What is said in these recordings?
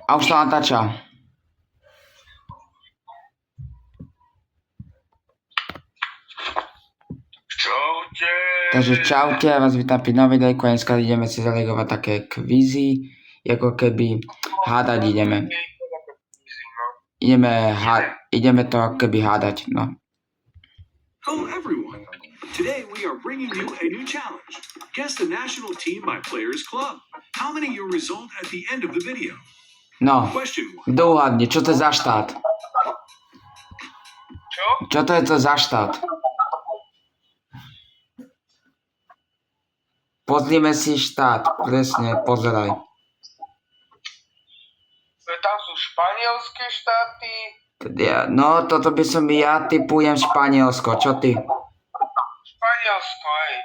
A už to natáča. Čaute. Takže čaute, ja vás vítam pri novej videjku a dneska ideme si zalegovať také kvízy, ako keby hádať ideme. Ideme to ako keby hádať, no. Hello everyone. Today we are bringing you a new challenge. Guess the national team by Players Club. How many your result at the end of the video? No, Question 1. kto uhádne, čo to je za štát? Čo? Čo to je to za štát? Pozrime si štát, presne, pozeraj. Tam sú španielské štáty. No, toto by som ja typujem Španielsko, čo ty? Španielsko, hej.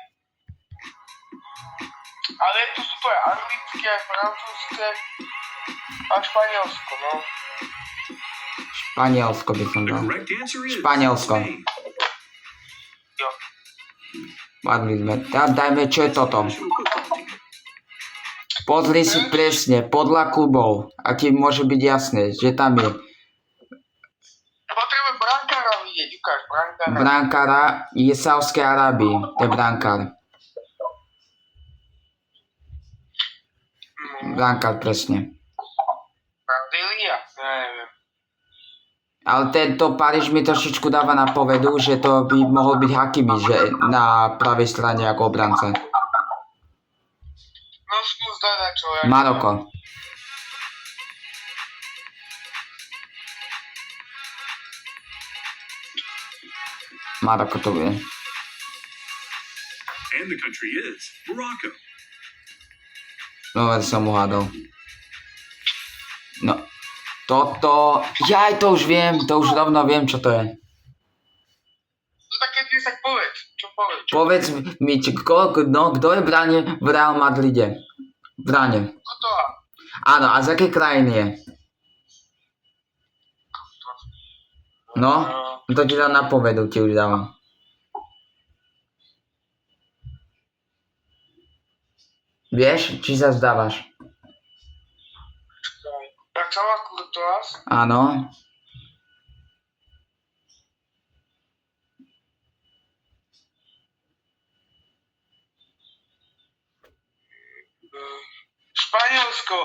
Ale tu sú to aj anglické, aj francúzske a Španielsko, no. Španielsko by som The dal. correct answer is Španielsko. Spain. Jo. Padli sme. Teraz dajme, čo je toto. National football team. Pozri si presne, podľa klubov, aký môže byť jasné, že tam je Potrebujem brankára vidieť, ukáž brankára. brankára, je Saudskej Arábii, to je brankár. Brankár, presne. Brazília? Neviem. Ale tento Paríž mi trošičku dáva na povedu, že to by mohol byť Hakimi, že na pravej strane ako obranca. No skús dodať čo ja. Maroko. Maroko to bude. And the country is Morocco. No, som uhádol. No. Toto... Jaj, to už viem, to už rovno viem, čo to je. No tak keď ty sa povedz. Čo povedz? Povedz mi, kto je bráne v Real Madride? Bráne. Toto. Áno, a z akej krajiny je? No, to ti dám na povedu, ti už dávam. Vieš, či sa vzdávaš? Jak sa má Courtois? Áno. Španielsko.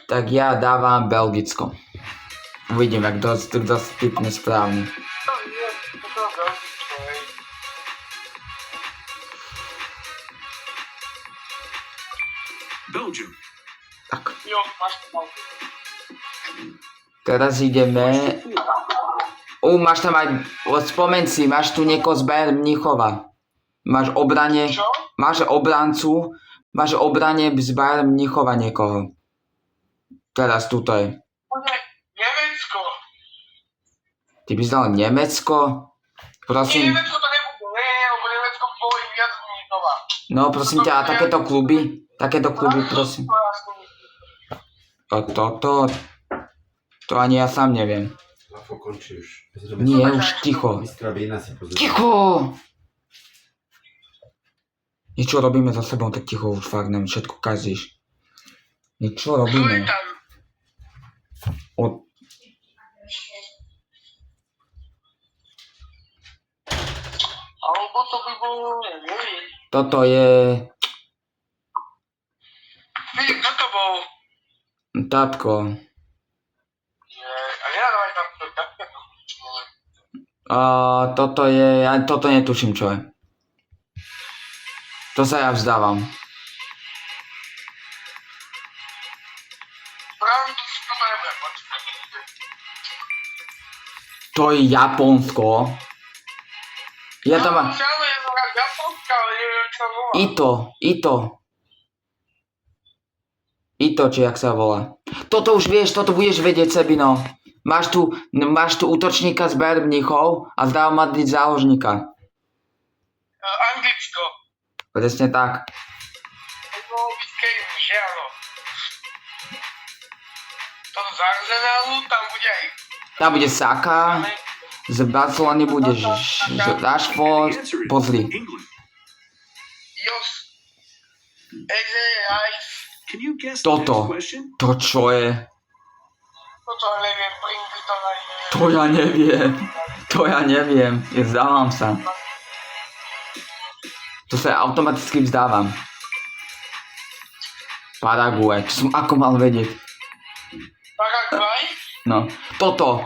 Tak ja dávam Belgicko. Uvidíme, kto typne správny. To je, to Belgicko, hej. Belgium. Tak, Jo, máš to mal. teraz ideme... máš tam aj... Spomeň si, máš tu niekoho z Bayern Mníchova. Máš obrane... Čo? Máš obrancu... Máš obrane z Bayern Mníchova niekoho. Teraz tuto je. Nemecko. Ty by si dal Nemecko? Nie, Prosím... Nemecko to nebude. Nie, lebo Nemecko boli viac Mníchova. No, prosím ťa, a takéto kluby, prosím. Toto... To ani ja sám neviem. Lafo, končí už. Nie, už ticho. Mistra vína si pozrieme. Ticho! Niečo robíme za sebou, tak ticho, už fakt neviem, všetko kazíš. Niečo Kto je robíme. tam? Alebo to by bolo, neviem. Toto je... Filip, kto to bol? Tatko. A nedávaj tam to takéto. Toto je... Ja toto netuším, čo je. To sa ja vzdávam. Francúzsko to nebudem počítať. To je Japonsko. Ja tam mám... Ale je to Japonska, ale neviem čo volá. Ito, či jak sa volá. Toto už vieš, toto budeš vedieť, Sebino. Máš tu útočníka z Bayern Mníchov a z Real Madrid záložníka. Anglicko. Presne tak. To bolo byť Kane, že áno. To z Arsenalu, tam bude aj... Tam bude Saka, z Barcelony bude Rashford, The answer is pozri. England. Jos. Eze, Rice. Can you guess the Toto. next question? To čo je? Toto neviem, Pringly to ani neviem. To ja neviem. To ja neviem. Vzdávam sa. To sa ja automaticky vzdávam. Paraguay. To som ako mal vedieť. Paraguay? No. Toto.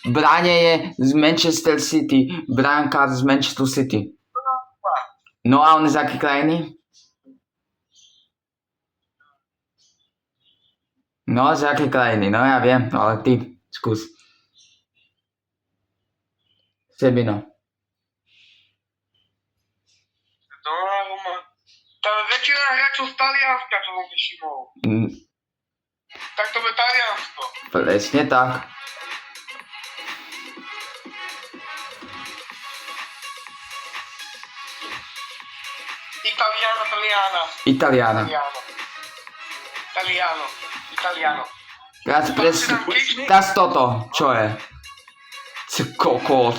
Bráne je z Manchester City. Bránkár z Manchester City. No a on je z akej krajiny? No, z akej krajiny? No ja viem, ale ty skús. Sebino. Tam je väčšina hráčov z Talianska, čo som si všimol. Tak to bude Taliansko. Presne tak. Italiano. Italiana. Italiano. Teraz presne. Teraz toto. Čo je? Kokos.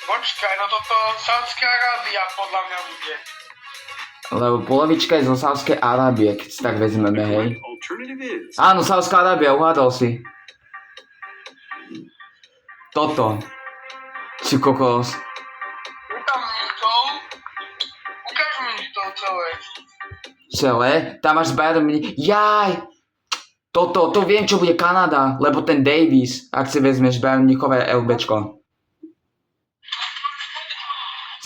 Počkaj, no toto Saudská Arábia podľa mňa bude. Lebo polovička je zo Saudskej Arábie, keď si tak vezmeme, hej. Alternative is Áno, Saudská Arábia, uhádol si. Toto. Či kokos. Ukáž mi to celé. Celé? Tam máš Bayern Munich. Jaj! Toto, to viem, čo bude Kanada, lebo ten Davis, ak si vezmeš Bayern Munichové LBčko.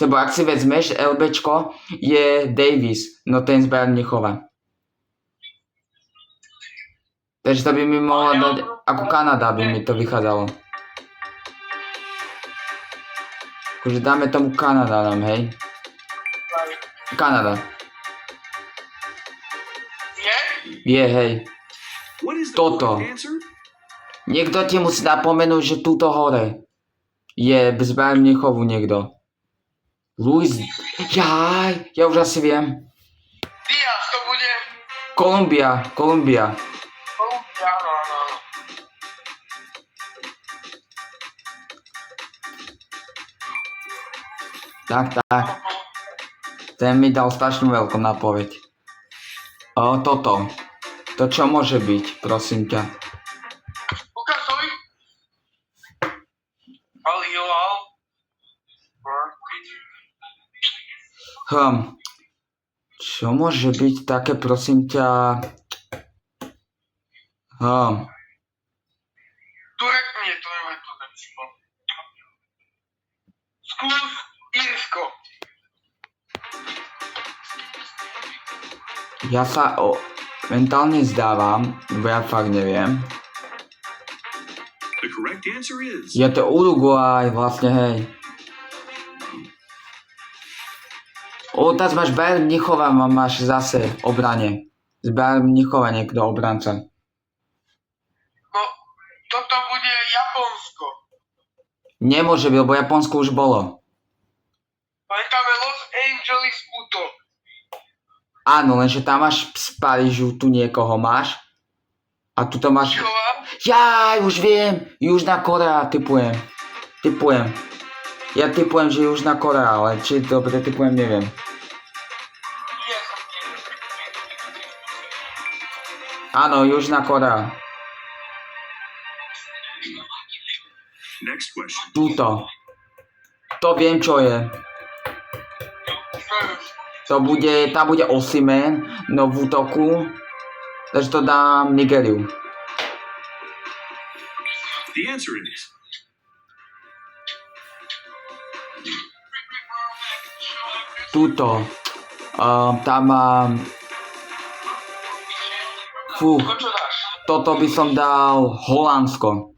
Lebo ak si vezmeš LBčko, je Davis, no ten z Bayern Munichova. Takže to by mi mohla dať, ako Kanada by mi to vychádzalo. Akože dáme tomu Kanada nám, hej? Kanada. Je, hej. what is the Toto. correct answer? Niekto ti musí napomenúť, že túto hore je z Bayern Munichovu niekto. Luis... Jaj, ja už asi viem. Diaz, to bude Kolumbia. Kolumbia, áno. Tak. Ten mi dal strašnú veľkú nápoveď. Toto. To čo môže byť, prosím ťa? Ukazuj. Al-Hilal. Čo môže byť také, prosím ťa? Turek, nie, to neviem Turecko. Skús Írsko. Ja sa mentálne zdávam, lebo ja fakt neviem. The correct answer is Je to Uruguay vlastne, hej. Teraz máš Bayern Mnichova, máš zase obrane. Z Bayern Mnichova niekto obranca. No, toto bude Japonsko. Nemôže byť, lebo Japonsko už bolo. Ale tam je Los Angeles útok. Áno, lenže tam máš z Parížu, tu niekoho máš. A tu to máš... Čova? Jaj, už viem! Južná Korea, typujem. Ja typujem, že Južná Korea, ale či dobre typujem, neviem. Áno, Južná Korea. next question. Tuto. To viem, čo je. Tam bude Osimhen, no v útoku. Takže to dám Nigériu. The answer is Tuto. Tam mám... Fú, To čo dáš? toto by som dal Holandsko.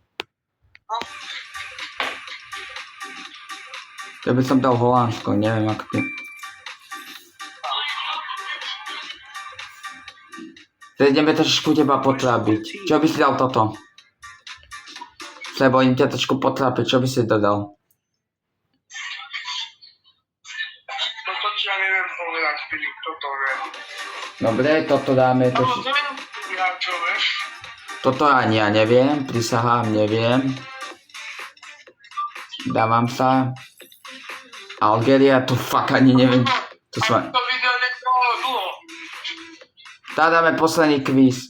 To by som dal Holandsko, neviem ako ty. Teď ideme trošku teba potrápiť. Čo by si dal toto? Lebo idem ťa trošku potrápiť, čo by si dodal? Toto ti ja neviem povedať, Filip, toto neviem. Dobre, toto dáme. No, neviem hráčov, vieš? Toto ani ja neviem, prisahám, neviem. Dávam sa. Algéria, to fakt ani neviem. To Ani som... to video netrvalo dlho. Dáme posledný kvíz.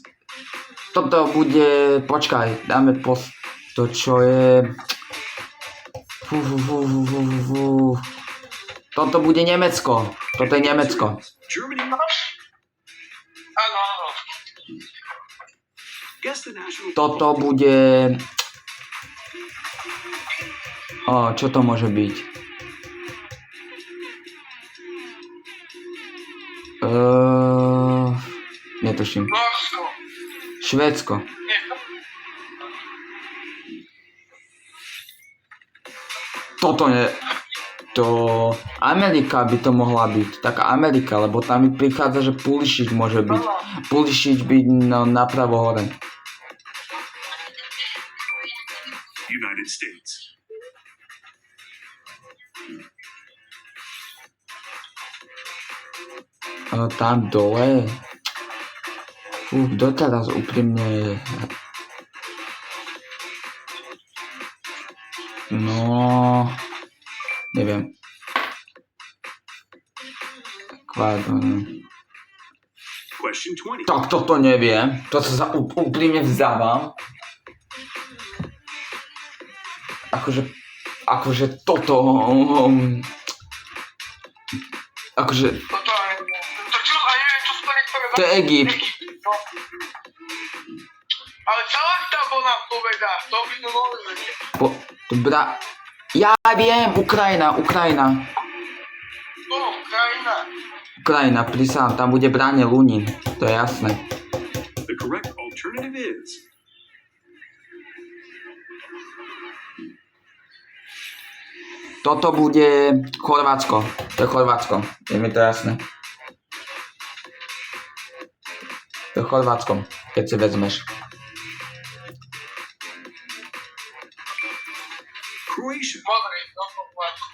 Toto bude... Počkaj, dáme to čo je... Toto bude Nemecko. Toto je Nemecko. Germany. Áno, áno. Guess the national Toto bude... čo to môže byť? Netuším. Norsko. Švédsko. Nie, Toto je... To... Amerika by to mohla byť. Taká Amerika, lebo tam mi prichádza, že Pulisic môže byť. Pulisic byť napravo hore. United States. Tam dole. Kto teraz úprimne... No... Neviem. Question 20. Tak toto neviem. To sa úprimne vzdávam. Akože toto... akože... toto aj... To čo, a neviem, čo sa niektoré... To je Egypt. No. Ale celá tábo nám povedá, to by to mohli vedieť. Ja viem, Ukrajina. No, krajina. Ukrajina, prísahám, tam bude bráne Lunin. To je jasné. The correct alternative is Toto bude Chorvátsko. To je Chorvátsko. Je mi to jasné. To je Chorvátsko, keď si vezmeš. Croatia. Modrý, no, Chorvátsko.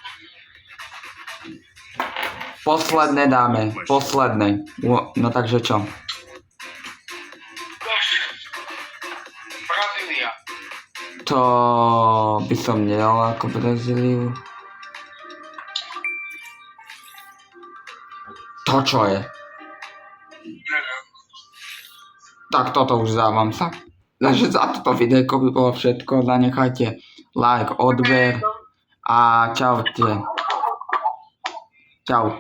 Posledné dáme. Posledné. No takže čo? Brazília. To by som nedal ako Brazíliu. To čo je? Neviem. Tak toto už závam sa. Takže za toto videjko by bolo všetko. Zanechajte like, odber a čaute. Čau.